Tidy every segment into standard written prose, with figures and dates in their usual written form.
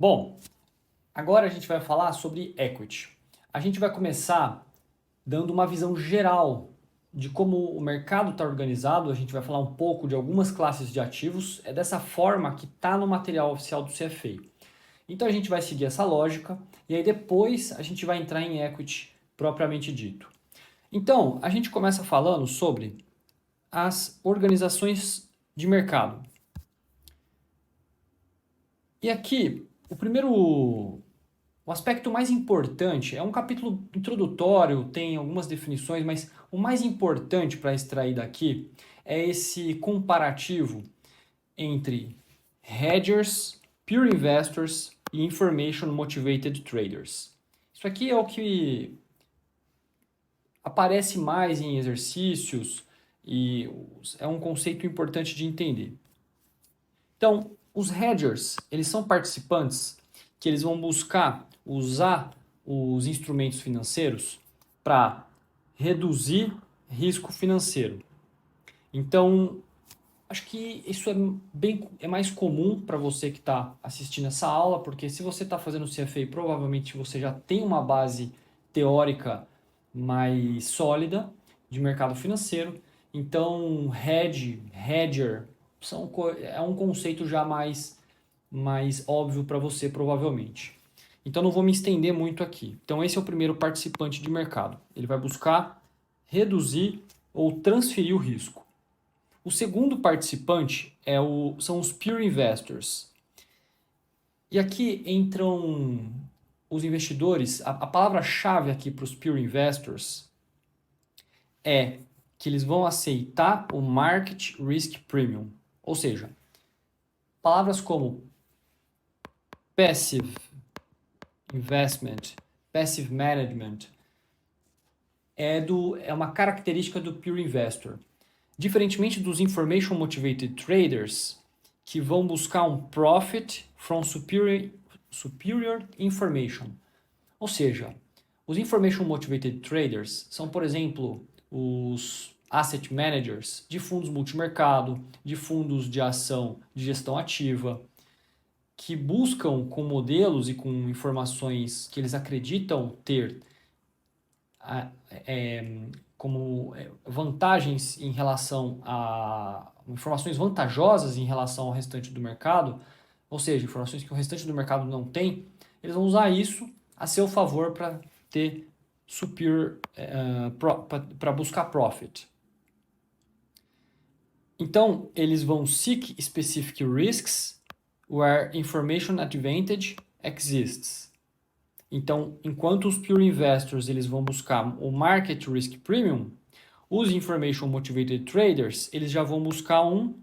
Bom, agora a gente vai falar sobre equity. A gente vai começar dando uma visão geral de como o mercado está organizado. A gente vai falar um pouco de algumas classes de ativos. É dessa forma que está no material oficial do CFA. Então a gente vai seguir essa lógica e aí depois a gente vai entrar em equity propriamente dito. Então, a gente começa falando sobre as organizações de mercado. E aqui, o aspecto mais importante, é um capítulo introdutório, tem algumas definições, mas o mais importante para extrair daqui é esse comparativo entre hedgers, pure investors e information motivated traders. Isso aqui é o que aparece mais em exercícios e é um conceito importante de entender. Então, os hedgers, eles são participantes que eles vão buscar usar os instrumentos financeiros para reduzir risco financeiro. Então, acho que isso é mais comum para você que está assistindo essa aula, porque se você está fazendo o CFA, provavelmente você já tem uma base teórica mais sólida de mercado financeiro. Então, hedger, é um conceito já mais óbvio para você, provavelmente. Então, não vou me estender muito aqui. Então, esse é o primeiro participante de mercado. Ele vai buscar reduzir ou transferir o risco. O segundo participante são os pure investors. E aqui entram os investidores. A palavra-chave aqui para os pure investors é que eles vão aceitar o market risk premium. Ou seja, palavras como passive investment, passive management, é uma característica do pure investor. Diferentemente dos information motivated traders, que vão buscar um profit from superior information. Ou seja, os information motivated traders são, por exemplo, os asset managers de fundos multimercado, de fundos de ação de gestão ativa, que buscam com modelos e com informações que eles acreditam ter como vantagens em relação a informações vantajosas em relação ao restante do mercado, ou seja, informações que o restante do mercado não tem, eles vão usar isso a seu favor para ter para buscar profit. Então, eles vão seek specific risks where information advantage exists. Então, enquanto os pure investors eles vão buscar o market risk premium, os information motivated traders eles já vão buscar um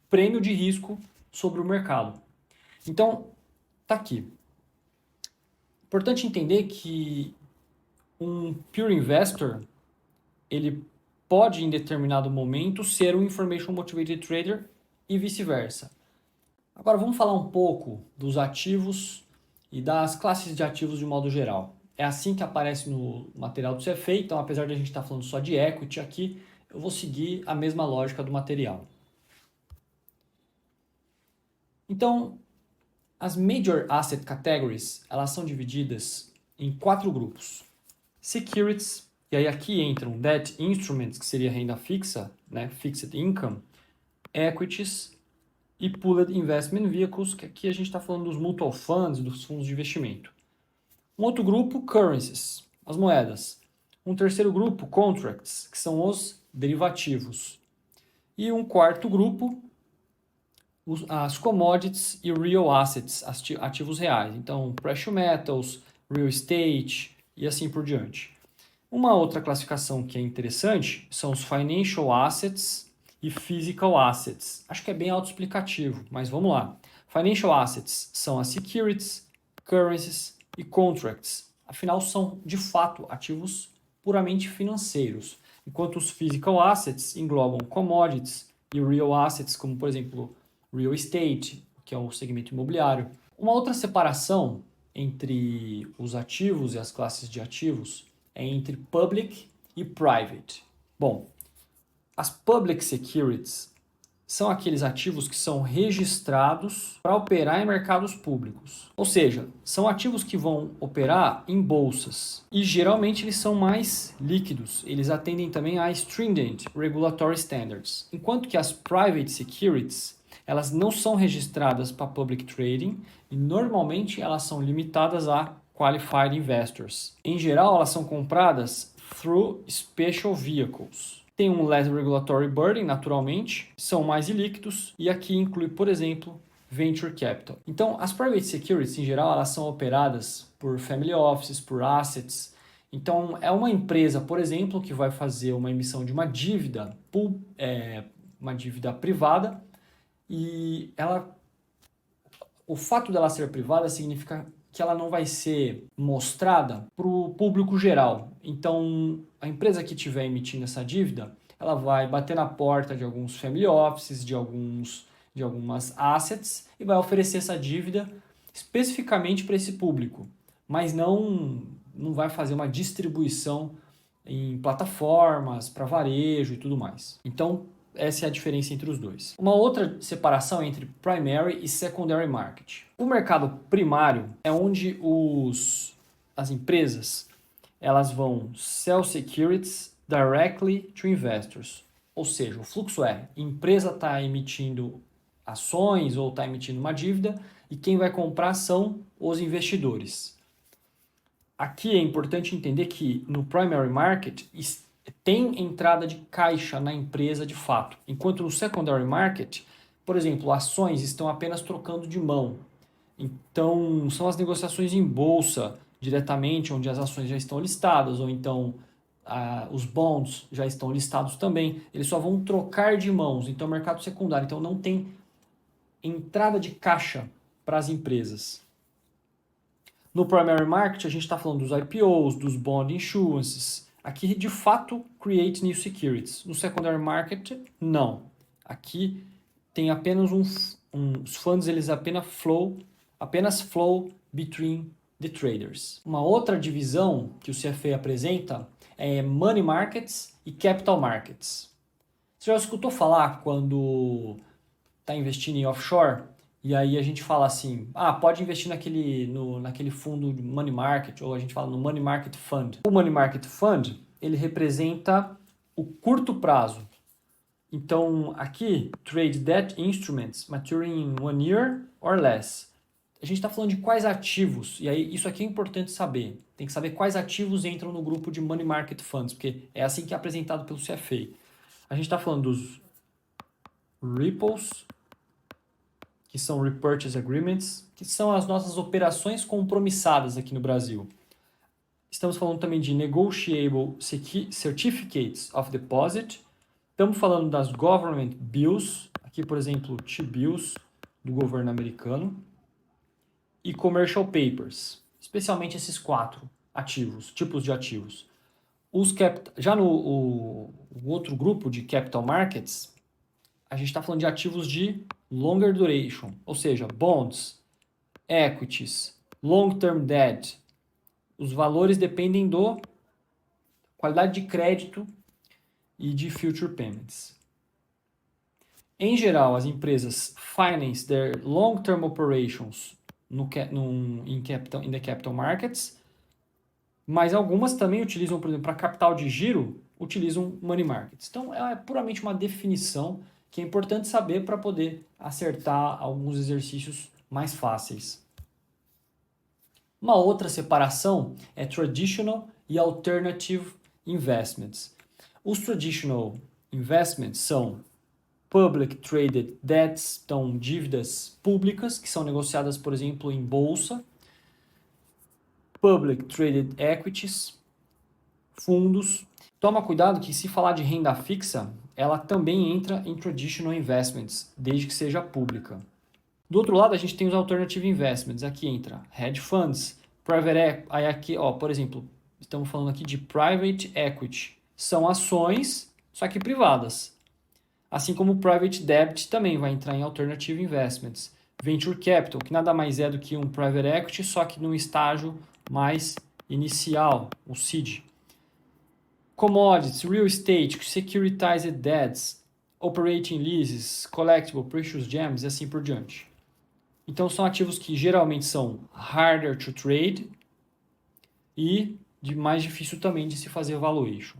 prêmio de risco sobre o mercado. Então, tá aqui. Importante entender que um pure investor ele pode em determinado momento ser um information motivated trader e vice-versa. Agora vamos falar um pouco dos ativos e das classes de ativos de modo geral. É assim que aparece no material do CFA, então apesar de a gente estar falando só de equity aqui, eu vou seguir a mesma lógica do material. Então, as Major Asset Categories, elas são divididas em 4 grupos. Securities, e aí aqui entram Debt Instruments, que seria renda fixa, né, Fixed Income, Equities, e Pooled Investment Vehicles, que aqui a gente está falando dos mutual funds, dos fundos de investimento. Um outro grupo, Currencies, as moedas. Um terceiro grupo, Contracts, que são os derivativos. E um quarto grupo, as Commodities e Real Assets, ativos reais. Então, Precious Metals, Real Estate e assim por diante. Uma outra classificação que é interessante são os Financial Assets e Physical Assets. Acho que é bem autoexplicativo, mas vamos lá. Financial Assets são as Securities, Currencies e Contracts. Afinal, são, de fato, ativos puramente financeiros. Enquanto os Physical Assets englobam Commodities e Real Assets, como, por exemplo, Real Estate, que é o segmento imobiliário. Uma outra separação entre os ativos e as classes de ativos é entre Public e Private. Bom, as Public Securities são aqueles ativos que são registrados para operar em mercados públicos. Ou seja, são ativos que vão operar em bolsas. E geralmente eles são mais líquidos. Eles atendem também a stringent regulatory standards. Enquanto que as private securities, elas não são registradas para public trading e normalmente elas são limitadas a qualified investors. Em geral, elas são compradas through special vehicles. Tem um less regulatory burden, naturalmente, são mais ilíquidos e aqui inclui, por exemplo, venture capital. Então, as private securities, em geral, elas são operadas por family offices, por assets. Então, é uma empresa, por exemplo, que vai fazer uma emissão de uma dívida privada e o fato dela ser privada significa que ela não vai ser mostrada para o público geral. Então, a empresa que estiver emitindo essa dívida, ela vai bater na porta de alguns family offices, de algumas assets e vai oferecer essa dívida especificamente para esse público, mas não vai fazer uma distribuição em plataformas, para varejo e tudo mais. Então, essa é a diferença entre os dois. Uma outra separação entre primary e secondary market. O mercado primário é onde as empresas elas vão sell securities directly to investors. Ou seja, o fluxo é, a empresa está emitindo ações ou está emitindo uma dívida e quem vai comprar são os investidores. Aqui é importante entender que no primary market tem entrada de caixa na empresa de fato, enquanto no secondary market, por exemplo, ações estão apenas trocando de mão. Então, são as negociações em bolsa diretamente, onde as ações já estão listadas, ou então os bonds já estão listados também. Eles só vão trocar de mãos, então mercado secundário. Então, não tem entrada de caixa para as empresas. No primary market, a gente está falando dos IPOs, dos bond issuances. Aqui, de fato, create new securities. No secondary market, não. Aqui tem apenas os fundos, eles apenas flow between the traders. Uma outra divisão que o CFA apresenta é money markets e capital markets. Você já escutou falar quando está investindo em offshore? E aí a gente fala assim, pode investir naquele fundo de money market, ou a gente fala no money market fund. O money market fund, ele representa o curto prazo. Então, aqui, trade debt instruments maturing in 1 year or less. A gente está falando de quais ativos, e aí isso aqui é importante saber. Tem que saber quais ativos entram no grupo de money market funds, porque é assim que é apresentado pelo CFA. A gente está falando dos repos, que são repurchase agreements, que são as nossas operações compromissadas aqui no Brasil. Estamos falando também de negotiable certificates of deposit. Estamos falando das government bills, aqui por exemplo, T-bills do governo americano, e commercial papers, especialmente esses 4 ativos, tipos de ativos. Já no outro grupo de capital markets, a gente está falando de ativos de longer duration, ou seja, bonds, equities, long-term debt. Os valores dependem da qualidade de crédito e de future payments. Em geral, as empresas finance their long-term operations in the capital markets, mas algumas também utilizam, por exemplo, para capital de giro, utilizam money markets. Então, é puramente uma definição que é importante saber para poder acertar alguns exercícios mais fáceis. Uma outra separação é traditional e alternative investments. Os traditional investments são public traded debts, então dívidas públicas que são negociadas, por exemplo, em bolsa, public traded equities, fundos. Toma cuidado que se falar de renda fixa, ela também entra em traditional investments, desde que seja pública. Do outro lado, a gente tem os alternative investments. Aqui entra hedge funds, private equity. Aí aqui, por exemplo, estamos falando aqui de private equity. São ações, só que privadas. Assim como o private debt também vai entrar em alternative investments. Venture capital, que nada mais é do que um private equity, só que num estágio mais inicial, o seed. Commodities, real estate, securitized debts, operating leases, collectible, precious gems e assim por diante. Então são ativos que geralmente são harder to trade e mais difícil também de se fazer valuation.